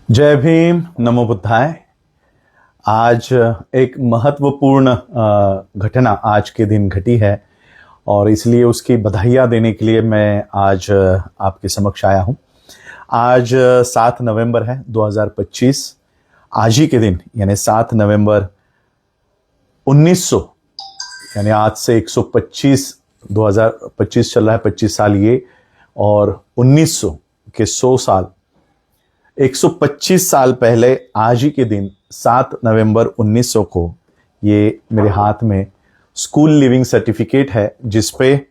जय भीम, नमो बुद्धाय। आज एक महत्वपूर्ण घटना आज के दिन घटी है और इसलिए उसकी बधाइयाँ देने के लिए मैं आज आपके समक्ष आया हूँ। आज 7 नवंबर है 2025। आज ही के दिन यानी 7 नवंबर 1900 यानी आज से 125 2025 चल रहा है, 25 साल ये, और 1900 के 100 साल 125 साल पहले आज ही के दिन 7 नवंबर 1900 को ये मेरे हाथ में स्कूल लिव्हिंग सर्टिफिकेट है, जिसपे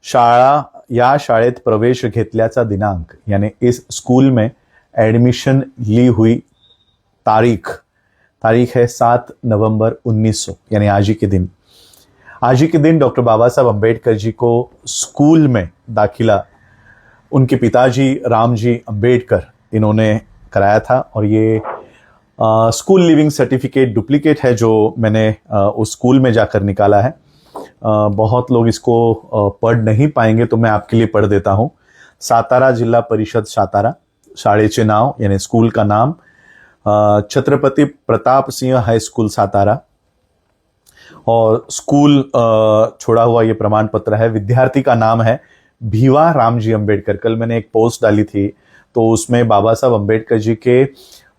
शाळा या शाळेत प्रवेश घेतल्याचा दिनांक यानी इस स्कूल में एडमिशन ली हुई तारीख है 7 नवंबर 1900 यानी आज ही के दिन। आज ही के दिन डॉक्टर बाबा साहब अम्बेडकर जी को स्कूल में दाखिला उनके पिताजी रामजी अम्बेडकर इन्होंने कराया था। और ये स्कूल लिविंग सर्टिफिकेट डुप्लीकेट है जो मैंने उस स्कूल में जाकर निकाला है। बहुत लोग इसको पढ़ नहीं पाएंगे तो मैं आपके लिए पढ़ देता हूँ। सातारा जिल्हा परिषद सातारा, शाळेचे नाव यानी स्कूल का नाम छत्रपति प्रताप सिंह हाई स्कूल सातारा, और स्कूल छोड़ा हुआ ये प्रमाण पत्र है। विद्यार्थी का नाम है भीवा रामजी अम्बेडकर। कल मैंने एक पोस्ट डाली थी तो उसमें बाबा साहब अम्बेडकर जी के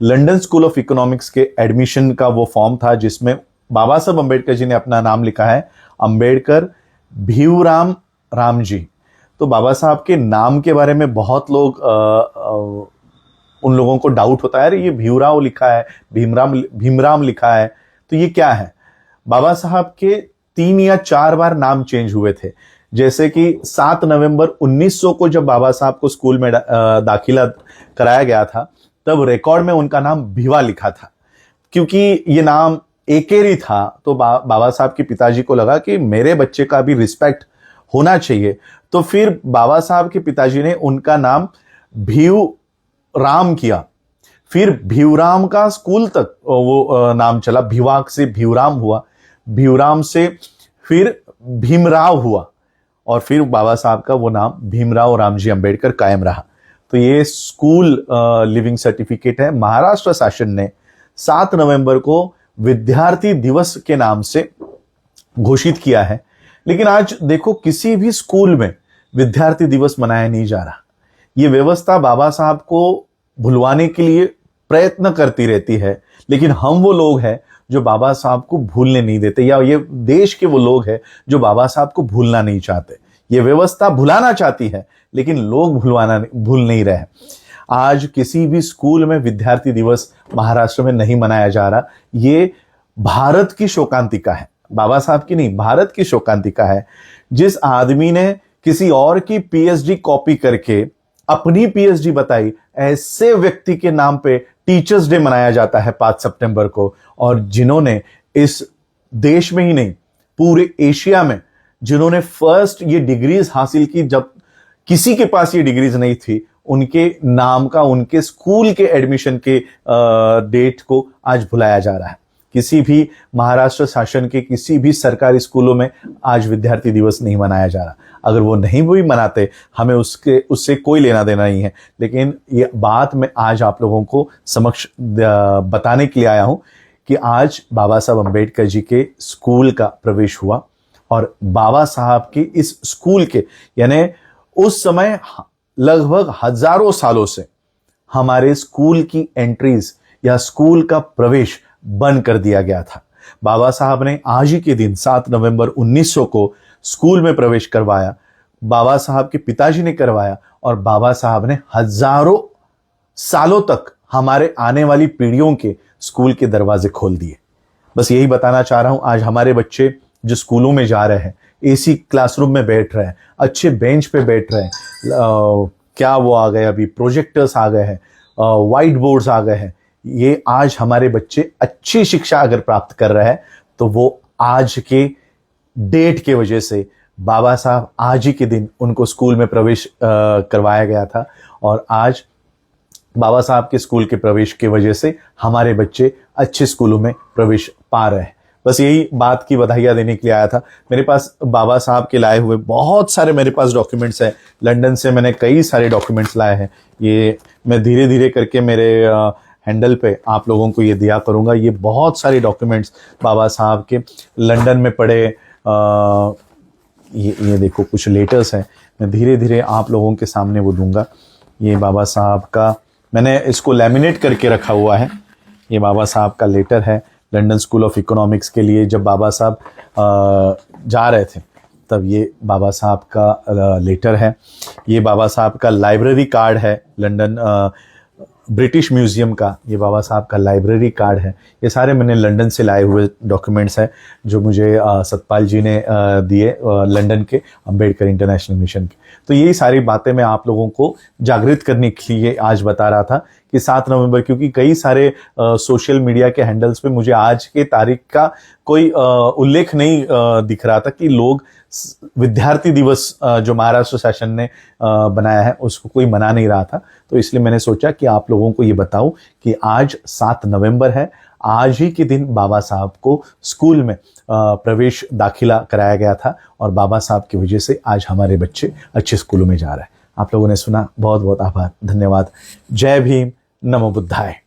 लंदन स्कूल ऑफ इकोनॉमिक्स के एडमिशन का वो फॉर्म था, जिसमें बाबा साहब अम्बेडकर जी ने अपना नाम लिखा है अम्बेडकर भीवराम रामजी। तो बाबा साहब के नाम के बारे में बहुत लोग उन लोगों को डाउट होता है, अरे ये भीवराव लिखा है, भीमराम लिखा है, तो ये क्या है। बाबा साहब के 3 या 4 बार नाम चेंज हुए थे। जैसे कि 7 नवंबर 1900 को जब बाबा साहब को स्कूल में दाखिला कराया गया था, तब रिकॉर्ड में उनका नाम भीवा लिखा था। क्योंकि ये नाम एकेरी था तो बाबा साहब के पिताजी को लगा कि मेरे बच्चे का भी रिस्पेक्ट होना चाहिए, तो फिर बाबा साहब के पिताजी ने उनका नाम भीवराम किया। फिर भीवराम का स्कूल तक वो नाम चला, भीवाक से भीवराम हुआ, भीवराम से फिर भीमराव हुआ, और फिर बाबा साहब का वो नाम भीमराव रामजी अम्बेडकर कायम रहा। तो ये स्कूल लिविंग सर्टिफिकेट है। महाराष्ट्र शासन ने 7 नवंबर को विद्यार्थी दिवस के नाम से घोषित किया है, लेकिन आज देखो किसी भी स्कूल में विद्यार्थी दिवस मनाया नहीं जा रहा। ये व्यवस्था बाबा साहब को भुलवाने के लिए प्रयत्न करती रहती है, लेकिन हम वो लोग हैं जो बाबा साहब को भूलने नहीं देते, या ये देश के वो लोग हैं जो बाबा साहब को भूलना नहीं चाहते। ये व्यवस्था भुलाना चाहती है लेकिन लोग भूल नहीं रहे। आज किसी भी स्कूल में विद्यार्थी दिवस महाराष्ट्र में नहीं मनाया जा रहा। ये भारत की शोकांतिका है, बाबा साहब की नहीं, भारत की शोकांतिका है। जिस आदमी ने किसी और की पीएचडी कॉपी करके अपनी पीएचडी बताई, ऐसे व्यक्ति के नाम पे टीचर्स डे मनाया जाता है 5 सितंबर को। और जिन्होंने इस देश में ही नहीं पूरे एशिया में जिन्होंने फर्स्ट ये डिग्रीज हासिल की, जब किसी के पास ये डिग्रीज नहीं थी, उनके नाम का, उनके स्कूल के एडमिशन के डेट को आज भुलाया जा रहा है। किसी भी महाराष्ट्र शासन के किसी भी सरकारी स्कूलों में आज विद्यार्थी दिवस नहीं मनाया जा रहा। अगर वो नहीं भी मनाते, हमें उससे कोई लेना देना नहीं है, लेकिन ये बात मैं आज आप लोगों को समक्ष बताने के लिए आया हूं कि आज बाबा साहब अम्बेडकर जी के स्कूल का प्रवेश हुआ। और बाबा साहब की इस स्कूल के यानी उस समय लगभग हजारों सालों से हमारे स्कूल की एंट्रीज या स्कूल का प्रवेश बंद कर दिया गया था। बाबा साहब ने आज ही के दिन 7 नवंबर 1900 को स्कूल में प्रवेश करवाया। बाबा साहब के पिताजी ने करवाया, और बाबा साहब ने हजारों सालों तक हमारे आने वाली पीढ़ियों के स्कूल के दरवाजे खोल दिए। बस यही बताना चाह रहा हूं। आज हमारे बच्चे जो स्कूलों में जा रहे हैं, एसी क्लासरूम में बैठ रहे हैं, अच्छे बेंच पे बैठ रहे हैं, क्या वो आ गए, अभी प्रोजेक्टर्स आ गए हैं, व्हाइट बोर्ड्स आ गए हैं। ये आज हमारे बच्चे अच्छी शिक्षा अगर प्राप्त कर रहे हैं तो वो आज के डेट के वजह से, बाबा साहब आज ही के दिन उनको स्कूल में प्रवेश करवाया गया था, और आज बाबा साहब के स्कूल के प्रवेश की वजह से हमारे बच्चे अच्छे स्कूलों में प्रवेश पा रहे हैं। बस यही बात की बधाइयाँ देने के लिए आया था। मेरे पास बाबा साहब के लाए हुए बहुत सारे मेरे पास डॉक्यूमेंट्स हैं। लंदन से मैंने कई सारे डॉक्यूमेंट्स लाए हैं। ये मैं धीरे धीरे करके मेरे हैंडल पे आप लोगों को ये दिया करूँगा। ये बहुत सारे डॉक्यूमेंट्स बाबा साहब के लंदन में पढ़े, ये देखो कुछ लेटर्स हैं, मैं धीरे धीरे आप लोगों के सामने वो दूंगा। ये बाबा साहब का मैंने इसको लैमिनेट करके रखा हुआ है। ये बाबा साहब का लेटर है लंदन स्कूल ऑफ इकोनॉमिक्स के लिए। जब बाबा साहब जा रहे थे तब ये बाबा साहब का लेटर है। ये बाबा साहब का लाइब्रेरी कार्ड है लंदन ब्रिटिश म्यूजियम का। ये बाबा साहब का लाइब्रेरी कार्ड है। ये सारे मैंने लंदन से लाए हुए डॉक्यूमेंट्स हैं जो मुझे सतपाल जी ने दिए लंदन के अंबेडकर इंटरनेशनल मिशन के। तो यही सारी बातें मैं आप लोगों को जागृत करने के लिए आज बता रहा था कि 7 नवंबर, क्योंकि कई सारे सोशल मीडिया के हैंडल्स पे मुझे आज के तारीख का कोई उल्लेख नहीं दिख रहा था कि लोग विद्यार्थी दिवस जो महाराष्ट्र शासन ने बनाया है उसको कोई मना नहीं रहा था। तो इसलिए मैंने सोचा कि आप लोगों को ये बताऊं कि आज 7 नवंबर है। आज ही के दिन बाबा साहब को स्कूल में प्रवेश दाखिला कराया गया था और बाबा साहब की वजह से आज हमारे बच्चे अच्छे स्कूलों में जा रहे हैं। आप लोगों ने सुना, बहुत बहुत आभार, धन्यवाद। जय भीम, नमो बुद्धाय।